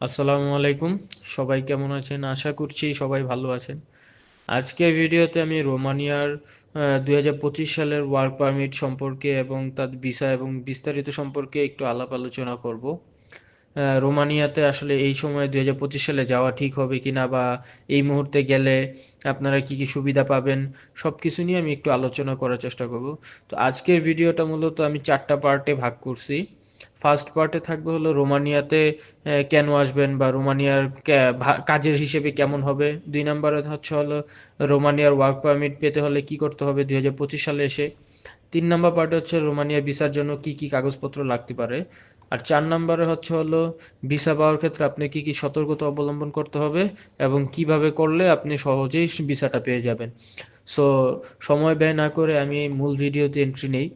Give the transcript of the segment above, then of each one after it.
আসসালামু আলাইকুম। সবাই কেমন আছেন? আশা করছি সবাই ভালো আছেন। আজকের ভিডিওতে আমি রোমানিয়ার 2025 সালের ওয়ার্ক পারমিট সম্পর্কে এবং তার ভিসা এবং বিস্তারিত সম্পর্কে একটু আলাপ আলোচনা করব। রোমানিয়াতে আসলে এই সময় 2025 সালে যাওয়া ঠিক হবে কিনা, বা এই মুহূর্তে গেলে আপনারা কি কি সুবিধা পাবেন, সব কিছু নিয়ে আমি একটু আলোচনা করার চেষ্টা করব। তো আজকের ভিডিওটা মূলত আমি 4টা পার্টে ভাগ করছি। ফার্স্ট পার্টে থাকবে হলো রোমানিয়াতে কেন আসবেন, বা রোমানিয়ার কাজের হিসেবে কেমন হবে। 2 নম্বরে হচ্ছে হলো রোমানিয়ার ওয়ার্ক পারমিট পেতে হলে কি করতে হবে 2025 সালে এসে। 3 নম্বর পার্টে হচ্ছে রোমানিয়া ভিসার জন্য কি কি কাগজপত্র লাগতে পারে। আর 4 নম্বরে হচ্ছে হলো ভিসা পাওয়ার ক্ষেত্রে আপনি কি কি সতর্কতা অবলম্বন করতে হবে এবং কিভাবে করলে আপনি সহজেই ভিসাটা পেয়ে যাবেন। সো সময় ব্যয় না করে আমি মূল ভিডিওতে এন্ট্রি নেই।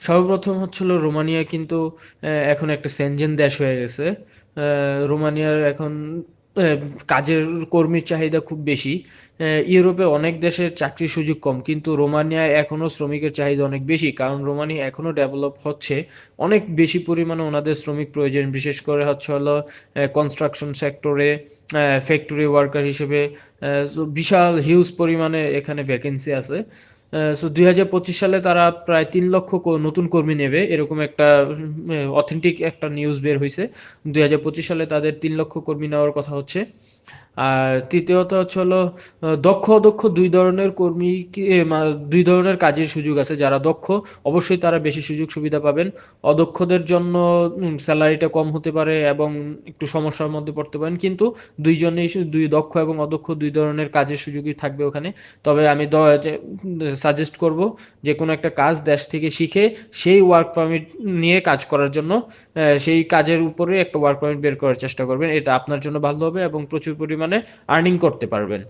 সর্বপ্রথম হচ্ছিল রোমানিয়া কিন্তু এখন একটা সেনজেন দেশ হয়ে গেছে। রোমানিয়ার এখন আহ, কাজের কর্মীর চাহিদা খুব বেশি। ইউরোপে অনেক দেশের চাকরির সুযোগ কম, কিন্তু রোমানিয়ায় এখনও শ্রমিকের চাহিদা অনেক বেশি, কারণ রোমানিয়া এখনও ডেভেলপ হচ্ছে। অনেক বেশি পরিমাণে ওনাদের শ্রমিক প্রয়োজন, বিশেষ করে হচ্ছে হলো কনস্ট্রাকশন সেক্টরে ফ্যাক্টরি ওয়ার্কার হিসেবে। বিশাল হিউজ পরিমাণে এখানে ভ্যাকেন্সি আছে। সো 2025 সালে তারা প্রায় 3 লক্ষ নতুন কর্মী নেবে, এরকম একটা অথেন্টিক একটা নিউজ বের হয়েছে। 2025 সালে তাদের 3 লক্ষ কর্মী নেওয়ার কথা হচ্ছে। আর তৃতীয়ত হচ্ছে হলো দক্ষ অদক্ষ দুই ধরনের কর্মী, দুই ধরনের কাজের সুযোগ আছে। যারা দক্ষ অবশ্যই তারা বেশি সুযোগ সুবিধা পাবেন। অদক্ষদের জন্য স্যালারিটা কম হতে পারে এবং একটু সমস্যার মধ্যে পড়তে পারেন, কিন্তু দুইজনেই দুই দক্ষ এবং অদক্ষ দুই ধরনের কাজের সুযোগই থাকবে ওখানে। তবে আমি সাজেস্ট করব যে কোনো একটা কাজ দেশ থেকে শিখে সেই ওয়ার্ক পারমিট নিয়ে কাজ করার জন্য সেই কাজের উপরে একটা ওয়ার্ক পারমিট বের করার চেষ্টা করবেন। এটা আপনার জন্য ভালো হবে এবং প্রচুর পরিমাণে আর্নিং করতে পারবেন।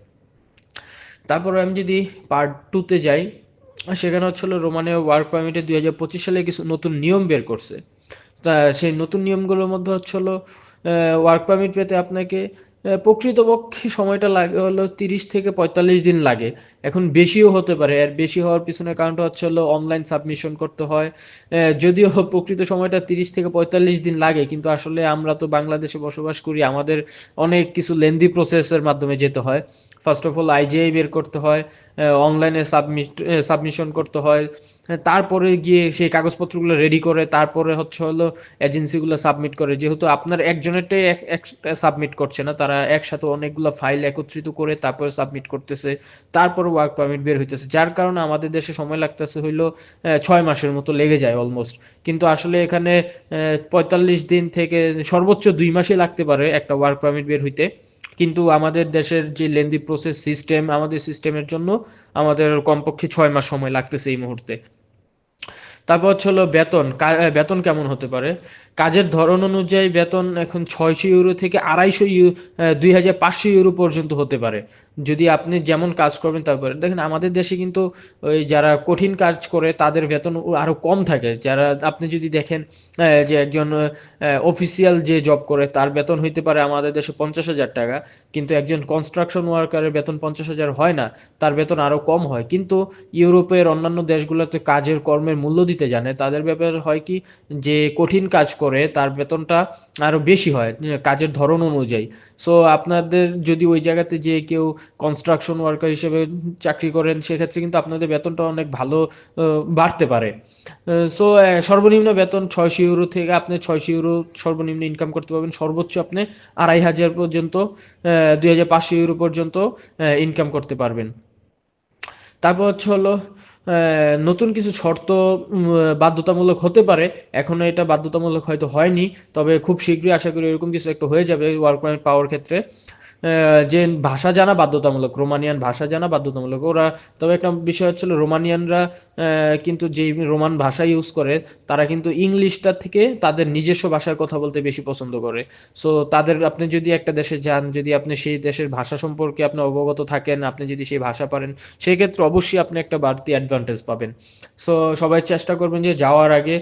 তারপর আমি যদি পার্ট 2-তে যাই, সেখানে হচ্ছিল রোমানিয়া ওয়ার্ক পারমিটে 2025 সালে কিছু নতুন নিয়ম বের করছে। তা সেই নতুন নিয়মগুলোর মধ্যে হচ্ছে হলো ওয়ার্ক পারমিট পেতে আপনাকে প্রকৃতপক্ষে সময়টা লাগে হলো 30 থেকে 45 দিন লাগে। এখন বেশিও হতে পারে, আর বেশি হওয়ার পিছনে কারণটা হচ্ছে হলো অনলাইন সাবমিশন করতে হয়। যদিও প্রকৃত সময়টা 30 থেকে 45 দিন লাগে, কিন্তু আসলে আমরা তো বাংলাদেশে বসবাস করি, আমাদের অনেক কিছু লেন্দি প্রসেসের মাধ্যমে যেতে হয়। ফার্স্ট অফ অল আইজিআই বের করতে হয়, অনলাইনে সাবমিশন করতে হয়, তারপরে গিয়ে সেই কাগজপত্রগুলো রেডি করে তারপরে হচ্ছে হলো এজেন্সিগুলো সাবমিট করে। যেহেতু আপনার একজনেরটাই সাবমিট করছে না, তারা একসাথে অনেকগুলো ফাইল একত্রিত করে তারপরে সাবমিট করতেছে, তারপর ওয়ার্ক পারমিট বের হইতেছে, যার কারণে আমাদের দেশে সময় লাগতেছে হইলো 6 মাসের মতো লেগে যায় অলমোস্ট। কিন্তু আসলে এখানে 45 দিন থেকে সর্বোচ্চ 2 মাসই লাগতে পারে একটা ওয়ার্ক পারমিট বের হইতে। কিন্তু আমাদের দেশের যে লেন্দি প্রসেস সিস্টেম, আমাদের সিস্টেমের জন্য আমাদের কমপক্ষে 6 মাস সময় লাগতেছে এই মুহূর্তে। তারপর হচ্ছে হলো বেতন। বেতন কেমন হতে পারে? কাজের ধরন অনুযায়ী বেতন এখন 600 ইউরো থেকে 2500 ইউরো পর্যন্ত হতে পারে, যদি আপনি যেমন কাজ করবেন তারপরে। দেখেন আমাদের দেশে কিন্তু ওই যারা কঠিন কাজ করে তাদের বেতন আরও কম থাকে। যারা আপনি যদি দেখেন যে একজন অফিসিয়াল যে জব করে তার বেতন হইতে পারে আমাদের দেশে 50,000 টাকা, কিন্তু একজন কনস্ট্রাকশন ওয়ার্কারের বেতন 50,000 হয় না, তার বেতন আরও কম হয়। কিন্তু ইউরোপের অন্যান্য দেশগুলোতে কাজের কর্মের মূল্য দিতে জানে, তাদের ব্যাপারে হয় কি, যে কঠিন কাজ করে তার বেতনটা আরও বেশি হয় কাজের ধরন অনুযায়ী। সো আপনাদের যদি ওই জায়গাতে যে কেউ কনস্ট্রাকশন ওয়ার্কার হিসেবে চাকরি করেন, সেক্ষেত্রে কিন্তু আপনাদের বেতনটা অনেক ভালো বাড়তে পারে। সো সর্বনিম্ন বেতন 600 ইউরো থেকে আপনি 600 ইউরো সর্বনিম্ন ইনকাম করতে পারবেন, সর্বোচ্চ আপনি 2500 পর্যন্ত, 2500 ইউরো পর্যন্ত ইনকাম করতে পারবেন। তারপর হচ্ছে হলো নতুন কিছু শর্ত বাধ্যতামূলক হতে পারে। এখনো এটা বাধ্যতামূলক হয়তো হয়নি, তবে খুব শীঘ্রই আশা করি এরকম কিছু একটা হয়ে যাবে ওয়ার্ক পারমিট পাওয়ার ক্ষেত্রে। যে ভাষা জানা বাধ্যতামূলক, রোমানিয়ান ভাষা জানা বাধ্যতামূলক ওরা। তবে একটা বিষয় হচ্ছিল রোমানিয়ানরা কিন্তু যেই রোমান ভাষা ইউজ করে, তারা কিন্তু ইংলিশটা থেকে তাদের নিজস্ব ভাষার কথা বলতে বেশি পছন্দ করে। সো তাদের, আপনি যদি একটা দেশে যান, যদি আপনি সেই দেশের ভাষা সম্পর্কে আপনি অবগত থাকেন, আপনি যদি সেই ভাষা পারেন, সেই ক্ষেত্রে অবশ্যই আপনি একটা বাড়তি অ্যাডভান্টেজ পাবেন। সো সবাই চেষ্টা করবেন যে যাওয়ার আগে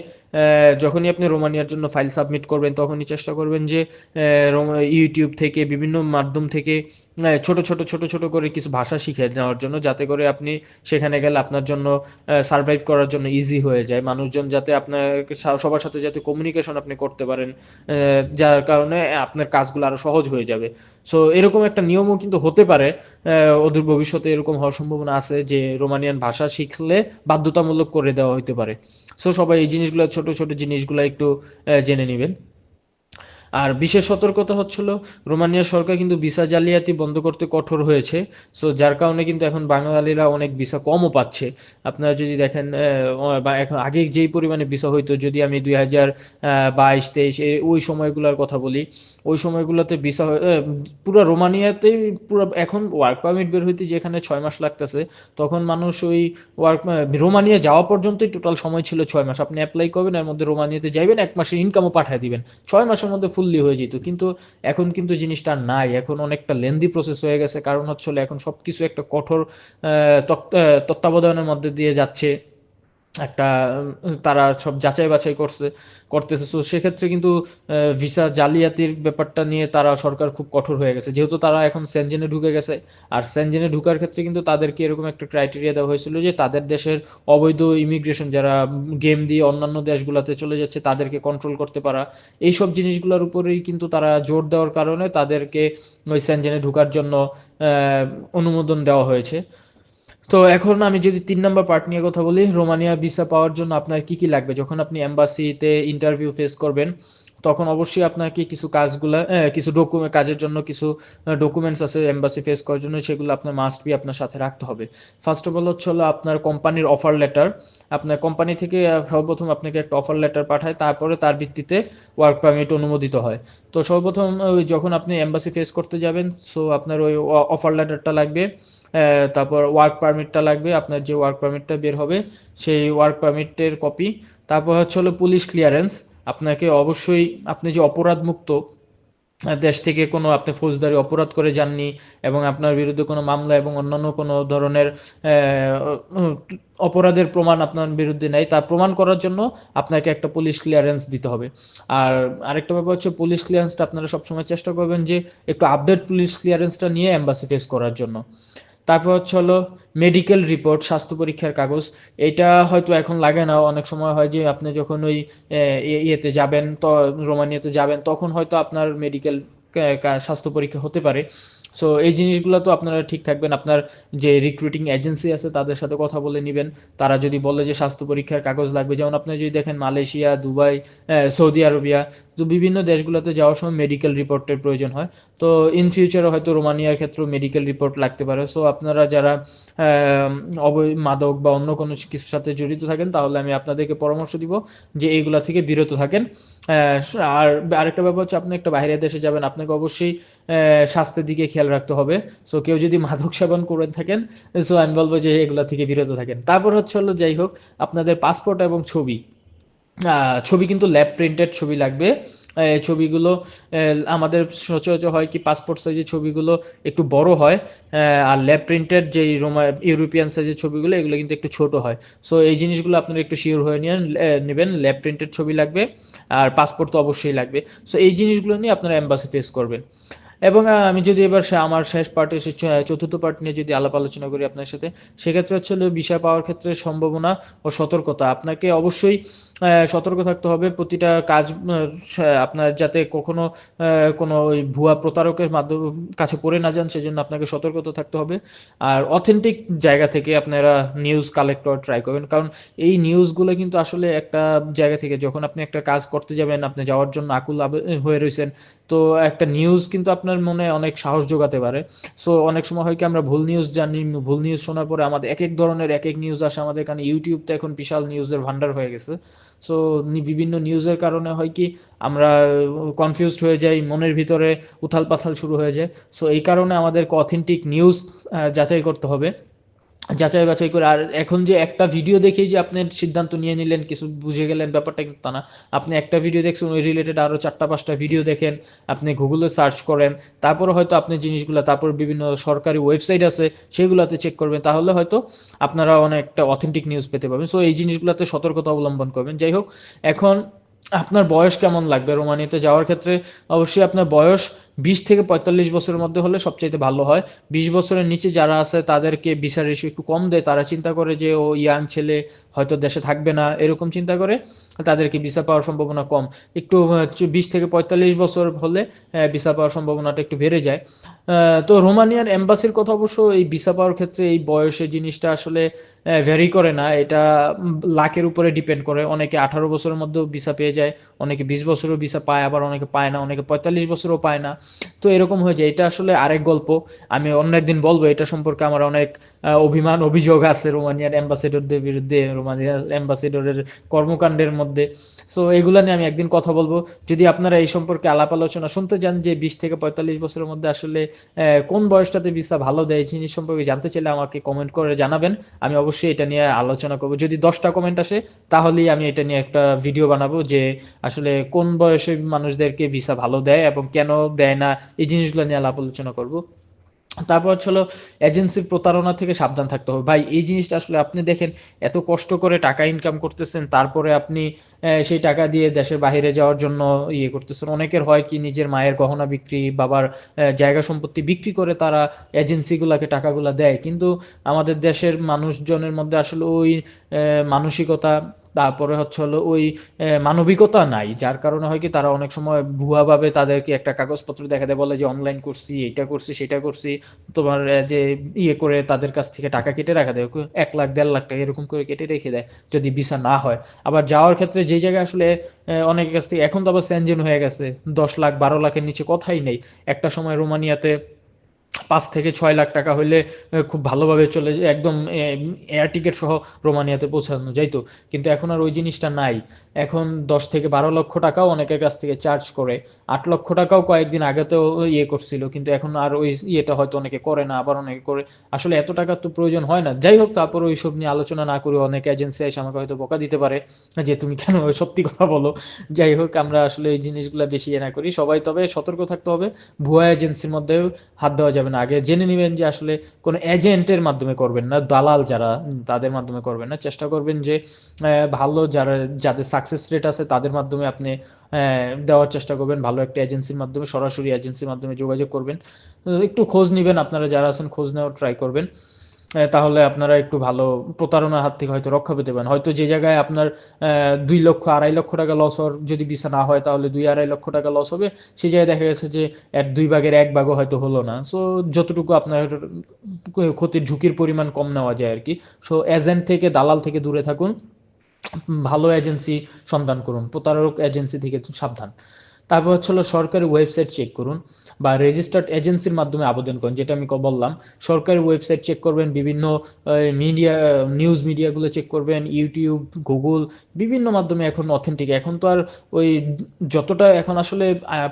যখনই আপনি রোমানিয়ার জন্য ফাইল সাবমিট করবেন, তখনই চেষ্টা করবেন যে ইউটিউব থেকে বিভিন্ন মাধ্যম থেকে ছোট ছোট ছোট ছোট করে কিছু ভাষা শিখে নেওয়ার জন্য, যাতে করে আপনি সেখানে গেলে আপনার জন্য সার্ভাইভ করার জন্য ইজি হয়ে যায়, মানুষজন যাতে আপনার সবার সাথে যাতে কমিউনিকেশন আপনি করতে পারেন, যার কারণে আপনার কাজগুলো আরও সহজ হয়ে যাবে। সো এরকম একটা নিয়মও কিন্তু হতে পারে, অদূর ভবিষ্যতে এরকম হওয়ার সম্ভাবনা আছে যে রোমানিয়ান ভাষা শিখলে বাধ্যতামূলক করে দেওয়া হতে পারে। সো সবাই এই জিনিসগুলো, ছোট ছোট জিনিসগুলো একটু জেনে নেবেন। আর বিশেষ সতর্কতা হচ্ছিল, রোমানিয়া সরকার কিন্তু ভিসা জালিয়াতি বন্ধ করতে কঠোর হয়েছে। সো যার কারণে কিন্তু এখন বাঙালিরা অনেক ভিসা কমও পাচ্ছে। আপনারা যদি দেখেন বা এখন আগে যেই পরিমাণে ভিসা হইতো, যদি আমি 2022-23 ওই সময়গুলোর কথা বলি, ওই সময়গুলোতে ভিসা পুরো রোমানিয়াতেই পুরো এখন ওয়ার্ক পারমিট বের হইতে যেখানে 6 মাস লাগতেছে, তখন মানুষ ওই রোমানিয়া যাওয়া পর্যন্তই টোটাল সময় ছিল 6 মাস। আপনি অ্যাপ্লাই করবেন, এর মধ্যে রোমানিয়াতে যাইবেন, 1 মাসের ইনকামও পাঠিয়ে দিবেন, 6 মাসের মধ্যে ফুললি হয়ে যেত। কিন্তু এখন কিন্তু জিনিসটা নাই, এখন অনেকটা লেন্দি প্রসেস হয়ে গেছে। কারণ হচ্ছে এখন সব কিছু একটা কঠোর তত্ত্বাবধানের মধ্যে দিয়ে যাচ্ছে, একটা তারা সব যাচাই বাছাই করতেছে। সো সেক্ষেত্রে কিন্তু ভিসা জালিয়াতির ব্যাপারটা নিয়ে তারা সরকার খুব কঠোর হয়ে গেছে, যেহেতু তারা এখন সেনজেনে ঢুকে গেছে। আর সেনজেনে ঢুকার ক্ষেত্রে কিন্তু তাদেরকে এরকম একটা ক্রাইটেরিয়া দেওয়া হয়েছিল যে তাদের দেশের অবৈধ ইমিগ্রেশন, যারা গেম দিয়ে অন্যান্য দেশগুলোতে চলে যাচ্ছে, তাদেরকে কন্ট্রোল করতে পারা। এইসব জিনিসগুলোর উপরেই কিন্তু তারা জোর দেওয়ার কারণে তাদেরকে ওই সেনজেনে ঢুকার জন্য অনুমোদন দেওয়া হয়েছে। তো এখন আমি যদি 3 নম্বর পার্ট নিয়ে কথা বলি, রোমানিয়া ভিসা পাওয়ার জন্য আপনার কি কি লাগবে। যখন আপনি এম্বাসিতে ইন্টারভিউ ফেস করবেন, তখন অবশ্যই আপনাকে কিছু কাজগুলো, কিছু ডকুমেন্ট, কাজের জন্য কিছু ডকুমেন্টস আছে এম্বাসি ফেস করার জন্য, সেগুলো আপনার মাস্ট বি আপনার সাথে রাখতে হবে। ফার্স্ট অফ অল হলো আপনার কোম্পানির অফার লেটার। আপনার কোম্পানি থেকে সর্বপ্রথম আপনাকে একটা অফার লেটার পাঠায়, তারপরে তার ভিত্তিতে ওয়ার্ক পারমিট অনুমোদিত হয়। তো সর্বপ্রথম যখন আপনি এম্বাসি ফেস করতে যাবেন, সো আপনার ওই অফার লেটারটা লাগবে, তারপর ওয়ার্ক পারমিটটা লাগবে, আপনার যে ওয়ার্ক পারমিটটা বের হবে সেই ওয়ার্ক পারমিটের কপি। তারপর হলো পুলিশ ক্লিয়ারেন্স। আপনাকে অবশ্যই, আপনি যে অপরাধমুক্ত, দেশ থেকে কোনো আপনি ফৌজদারি অপরাধ করে যাননি, এবং আপনার বিরুদ্ধে কোনো মামলা এবং অন্যান্য কোনো ধরনের অপরাধের প্রমাণ আপনার বিরুদ্ধে নেই, তা প্রমাণ করার জন্য আপনাকে একটা পুলিশ ক্লিয়ারেন্স দিতে হবে। আর আরেকটা ব্যাপার হচ্ছে, পুলিশ ক্লিয়ারেন্সটা আপনারা সবসময় চেষ্টা করবেন যে একটু আপডেট পুলিশ ক্লিয়ারেন্সটা নিয়ে এম্বাসি ফেস করার জন্য। তারপর হলো মেডিকেল রিপোর্ট, স্বাস্থ্য পরীক্ষার কাগজ। এটা হয়তো এখন লাগে না, অনেক সময় হয় যে আপনি যখন ওই ইয়েতে যাবেন, তো রোমানিয়াতে যাবেন, তখন হয়তো আপনার মেডিকেল স্বাস্থ্য পরীক্ষা হতে পারে। সো এই জিনিসগুলো তো আপনারা ঠিক থাকবেন, আপনার যে রিক্রুটিং এজেন্সি আছে তাদের সাথে কথা বলে নেবেন। তারা যদি বলে যে স্বাস্থ্য পরীক্ষার কাগজ লাগবে, যেমন আপনি যদি দেখেন মালয়েশিয়া, দুবাই, সৌদি আরবিয়া, তো বিভিন্ন দেশগুলোতে যাওয়ার সময় মেডিকেল রিপোর্টের প্রয়োজন হয়। তো ইন ফিউচারে হয়তো রোমানিয়ার ক্ষেত্রেও মেডিকেল রিপোর্ট লাগতে পারে। সো আপনারা যারা মাদক বা অন্য কোনো কিছুর সাথে জড়িত থাকেন, তাহলে আমি আপনাদেরকে পরামর্শ দিব যে এইগুলা থেকে বিরত থাকেন। আর আরেকটা ব্যাপার হচ্ছে, আপনি একটা বাইরের দেশে যাবেন, আপনাকে অবশ্যই স্বাস্থ্যের দিকে খেয়াল রাখতে হবে। সো কেউ যদি মাদক সেবন করে থাকেন, সো আমি বলবো যে এগুলা থেকে বিরত থাকেন। তারপর হলো যাই হোক, আপনাদের পাসপোর্ট এবং ছবি। ছবি কিন্তু ল্যাব প্রিন্টেড ছবি লাগবে। ছবিগুলো আমাদের সচরাচর হয় কি, পাসপোর্ট সাইজের ছবিগুলো একটু বড় হয়, আর ল্যাব প্রিন্টেড যেই ইউরোপিয়ান সাইজের ছবিগুলো, এগুলো কিন্তু একটু ছোট হয়। সো এই জিনিসগুলো আপনারা একটু শিওর হয়ে নেবেন, ল্যাব প্রিন্টেড ছবি লাগবে, আর পাসপোর্ট তো অবশ্যই লাগবে। সো এই জিনিসগুলো নিয়ে আপনারা এম্বাসি ফেস করবেন। এবং আমি যদি এবার আমার শেষ পার্টে, চতুর্থ পার্ট নিয়ে যদি আলাপ আলোচনা করি আপনার সাথে, সেক্ষেত্রে হলো ভিসা পাওয়ার ক্ষেত্রে সম্ভাবনা ও সতর্কতা। আপনাকে অবশ্যই সতর্ক থাকতে হবে প্রতিটা কাজ, আপনার যাতে কখনো কোনো ওই ভুয়া প্রতারকের মাধ্যমে কাছে পড়ে না যান, সেজন্য আপনাকে সতর্কতা থাকতে হবে। আর অথেন্টিক জায়গা থেকে আপনারা নিউজ কালেক্ট করার ট্রাই করবেন, কারণ এই নিউজগুলো কিন্তু আসলে একটা জায়গা থেকে, যখন আপনি একটা কাজ করতে যাবেন, আপনি যাওয়ার জন্য আকুল হয়ে রয়েছেন, তো একটা নিউজ কিন্তু আপনার মনে অনেক সাহস যোগাতে পারে। সো অনেক সময় হয় কি, আমরা ভুল নিউজ জানি, ভুল নিউজ শোনার পরে আমাদের এক এক ধরনের এক এক নিউজ আসে আমাদের কারণে। ইউটিউব তো এখন বিশাল নিউজের ভান্ডার হয়ে গেছে। সো বিভিন্ন নিউজের কারণে হয় কি, আমরা কনফিউজড হয়ে যাই, মনের ভিতরে উথাল পাথাল শুরু হয়ে যায়। সো এই কারণে আমাদেরকে অথেন্টিক নিউজ যাচাই করতে হবে, যাচাই বাছাই করে। আর এখন যে একটা ভিডিও দেখেই যে আপনি সিদ্ধান্ত নিয়ে নিলেন, কিছু বুঝে গেলেন, ব্যাপারটা কিন্তু তা না। আপনি একটা ভিডিও দেখছেন, ওই রিলেটেড আরও 4টা 5টা ভিডিও দেখেন, আপনি গুগলে সার্চ করেন, তারপরে হয়তো আপনি জিনিসগুলো, তারপর বিভিন্ন সরকারি ওয়েবসাইট আছে সেগুলোতে চেক করবেন, তাহলে হয়তো আপনারা অনেকটা অথেন্টিক নিউজ পেতে পারবেন। সো এই জিনিসগুলোতে সতর্কতা অবলম্বন করবেন। যাই হোক, এখন আপনার বয়স কেমন লাগবে রোমানিয়াতে যাওয়ার ক্ষেত্রে? অবশ্যই আপনার বয়স 20 থেকে 45 বছরের মধ্যে হলে সবচাইতে ভালো হয়। 20 বছরের নিচে যারা আছে তাদেরকে ভিসা রেশিও একটু কম দেয়, তারা চিন্তা করে যে ও ইয়াং ছেলে, হয়তো দেশে থাকবে না, এরকম চিন্তা করে তাদেরকে ভিসা পাওয়ার সম্ভাবনা কম। একটু 20 থেকে 45 বছর হলে ভিসা পাওয়ার সম্ভাবনাটা একটু বেড়ে যায়। তো রোমানিয়ার এম্বাসির কথা অবশ্য এই ভিসা পাওয়ার ক্ষেত্রে এই বয়সের জিনিসটা আসলে ভ্যারি করে না, এটা লাখের উপরে ডিপেন্ড করে। অনেকে 18 বছরের মধ্যেও ভিসা পেয়ে যায়, অনেকে 20 বছরও ভিসা পায়, আবার অনেকে পায় না, অনেকে 45 বছরও পায় না। তো এরকম হয়ে যায়, এটা আসলে আরেক গল্প। আমি অন্য একদিন বলবো এটা সম্পর্কে, আমার অনেক অভিমান অভিযোগ আছে রোমানিয়ার অ্যাম্বাসেডরদের বিরুদ্ধে, রোমানিয়ার অ্যাম্বাসেডরের কর্মকাণ্ডের মধ্যে। সো এগুলা নিয়ে আমি একদিন কথা বলবো। যদি আপনারা এই সম্পর্কে আলাপ আলোচনা শুনতে চান যে 20 থেকে 45 বছরের মধ্যে আসলে কোন বয়সটাতে ভিসা ভালো দেয়, জিনিস সম্পর্কে জানতে চাইলে আমাকে কমেন্ট করে জানাবেন। আমি অবশ্যই এটা নিয়ে আলোচনা করব। যদি 10টা কমেন্ট আসে তাহলেই আমি এটা নিয়ে একটা ভিডিও বানাবো, যে আসলে কোন বয়সে মানুষদেরকে ভিসা ভালো দেয় এবং কেন দেয় না, এই জিনিসগুলো নিয়ে আলাপ আলোচনা করব। তারপর হচ্ছে হলো এজেন্সির প্রতারণা থেকে সাবধান থাকতে হবে। ভাই এই জিনিসটা আসলে আপনি দেখেন, এত কষ্ট করে টাকা ইনকাম করতেছেন, তারপরে আপনি সেই টাকা দিয়ে দেশের বাইরে যাওয়ার জন্য ইয়ে করতেছেন। অনেকের হয় কি, নিজের মায়ের গহনা বিক্রি, বাবার জায়গা সম্পত্তি বিক্রি করে তারা এজেন্সিগুলোকে টাকাগুলা দেয়, কিন্তু আমাদের দেশের মানুষজনের মধ্যে আসলে ওই মানসিকতা, তারপরে হচ্ছে হলো ওই মানবিকতা নাই, যার কারণে হয় কি তারা অনেক সময় ভুয়াভাবে তাদেরকে একটা কাগজপত্র দেখাতে বলে যে অনলাইন করছি, এটা করছি, সেটা করছি, তোমার যে ইয়ে করে তাদের কাছ থেকে টাকা কেটে রাখা দেয়, 1 লাখ 1.5 লাখ টাকা এরকম করে কেটে রেখে দেয় যদি ভিসা না হয়। আবার যাওয়ার ক্ষেত্রে যে জায়গায় আসলে অনেকের কাছ থেকে, এখন তো আবার সেনজেন হয়ে গেছে, 10 লাখ 12 লাখের নিচে কথাই নেই। একটা সময় রোমানিয়াতে 5 থেকে 6 লাখ টাকা হইলে খুব ভালোভাবে চলে যায়, একদম এয়ার টিকিট সহ রোমানিয়াতে পৌঁছানো যাইতো। কিন্তু এখন আর ওই জিনিসটা নাই। এখন 10 থেকে 12 লক্ষ টাকাও অনেকের কাছ থেকে চার্জ করে। 8 লক্ষ টাকাও কয়েকদিন আগেতেও ইয়ে করছিল, কিন্তু এখন আর ওই ইয়েটা হয়তো অনেকে করে না, আবার অনেকে করে। আসলে এত টাকার তো প্রয়োজন হয় না। যাই হোক, তারপর ওইসব নিয়ে আলোচনা না করে, অনেক এজেন্সি এসে আমাকে হয়তো বকা দিতে পারে যে তুমি কেন সত্যি কথা বলো। যাই হোক, আমরা আসলে এই জিনিসগুলো বেশি ইয়ে না করি সবাই, তবে সতর্ক থাকতে হবে। ভুয়া এজেন্সির মধ্যেও হাত দেওয়া যাবে না। আগে জেনে নেবেন যে আসলে কোনো এজেন্টের মাধ্যমে করবেন না, দালাল যারা তাদের মাধ্যমে করবেন না। চেষ্টা করবেন যে ভালো যারা, যাদের সাকসেস রেট আছে তাদের মাধ্যমে আপনি দেওয়ার চেষ্টা করবেন, ভালো একটা এজেন্সির মাধ্যমে, সরাসরি এজেন্সির মাধ্যমে যোগাযোগ করবেন। একটু খোঁজ নেবেন, আপনারা যারা আছেন খোঁজ নেওয়ার ট্রাই করবেন। তাহলে আপনারা একটু ভালো প্রতারণার হাত থেকে হয়তো রক্ষা পেতে পারেন। হয়তো যে জায়গায় আপনার 2 লক্ষ 2.5 লক্ষ টাকা লস হওয়ার যদি ভিসা না হয়, তাহলে 2-2.5 লক্ষ টাকা লস হবে। সেই জায়গায় দেখা গেছে যে এর 2 ভাগের 1 ভাগও হয়তো হলো না। সো যতটুকু আপনার ক্ষতির ঝুঁকির পরিমাণ কম নেওয়া যায় আর কি। সো এজেন্ট থেকে, দালাল থেকে দূরে থাকুন, ভালো এজেন্সি সন্ধান করুন, প্রতারক এজেন্সি থেকে সাবধান। তারপর হচ্ছে হলো সরকারি ওয়েবসাইট চেক করুন বা রেজিস্টার্ড এজেন্সির মাধ্যমে আবেদন করুন, যেটা আমি বললাম। সরকারি ওয়েবসাইট চেক করবেন, বিভিন্ন মিডিয়া, নিউজ মিডিয়াগুলো চেক করবেন, ইউটিউব, গুগল, বিভিন্ন মাধ্যমে এখন অথেন্টিক। এখন তো আর ওই যতটা এখন আসলে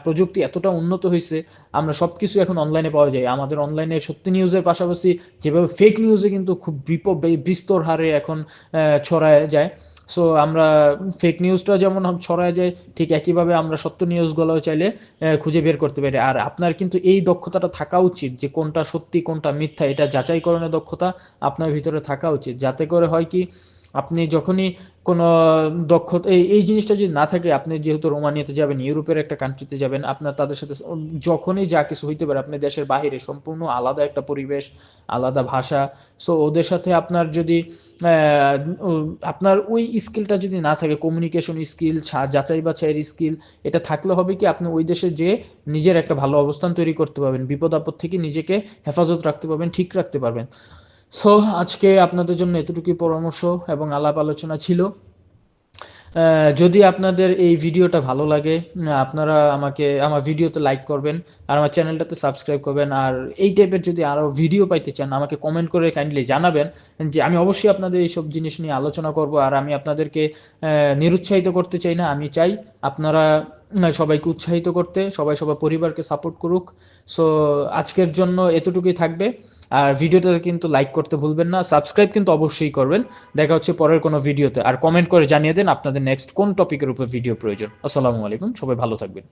প্রযুক্তি এতটা উন্নত হয়েছে, আমরা সব কিছু এখন অনলাইনে পাওয়া যায়। আমাদের অনলাইনে সত্যি নিউজের পাশাপাশি যেভাবে ফেক নিউজে কিন্তু খুব বিস্তর হারে এখন ছড়ায় যায়। সো আমরা ফেক নিউজটা যেমন ছড়ায় যায়, ঠিক একইভাবে আমরা সত্য নিউজগুলোও চাইলে খুঁজে বের করতে পারি। আর আপনার কিন্তু এই দক্ষতাটা থাকা উচিত যে কোনটা সত্যি কোনটা মিথ্যা, এটা যাচাইকরণের দক্ষতা আপনার ভিতরে থাকা উচিত। যাতে করে হয় কি, আপনি যখনই কোনো দক্ষতা, এই জিনিসটা যদি না থাকে, আপনি যেহেতু রোমানিয়াতে যাবেন, ইউরোপের একটা কান্ট্রিতে যাবেন, আপনার তাদের সাথে যখনই যা কিছু হইতে পারে, আপনি দেশের বাইরে সম্পূর্ণ আলাদা একটা পরিবেশ, আলাদা ভাষা। সো ওদের সাথে আপনার যদি আপনার ওই স্কিলটা যদি না থাকে, কমিউনিকেশন স্কিল, যাচাই বাছাইয়ের স্কিল, এটা থাকলে হবে কি, আপনি ওই দেশে যে নিজের একটা ভালো অবস্থান তৈরি করতে পারবেন, বিপদ আপদ থেকে নিজেকে হেফাজত রাখতে পারবেন, ঠিক রাখতে পারবেন। সো আজকে আপনাদের জন্য এতটুকুই পরামর্শ এবং আলাপ আলোচনা ছিল। যদি আপনাদের এই ভিডিওটা ভালো লাগে, আপনারা আমাকে আমার ভিডিওতে লাইক করবেন আর আমার চ্যানেলটাতে সাবস্ক্রাইব করবেন। আর এই টাইপের যদি আরও ভিডিও পাইতে চান, আমাকে কমেন্ট করে কাইন্ডলি জানাবেন, যে আমি অবশ্যই আপনাদের এইসব জিনিস নিয়ে আলোচনা করব। আর আমি আপনাদেরকে নিরুৎসাহিত করতে চাই না, আমি চাই আপনারা সবাইকে উৎসাহিত করতে, সবাই সবার পরিবারকে সাপোর্ট করুক। সো আজকের জন্য এতটুকুই থাকবে। আর ভিডিওটা কিন্তু লাইক করতে ভুলবেন না, সাবস্ক্রাইব কিন্তু অবশ্যই করবেন। দেখা হচ্ছে পরের কোনো ভিডিওতে। আর কমেন্ট করে জানিয়ে দেন আপনাদের নেক্সট কোন টপিকের উপর ভিডিও প্রয়োজন। আসসালামু আলাইকুম, সবাই ভালো থাকবেন।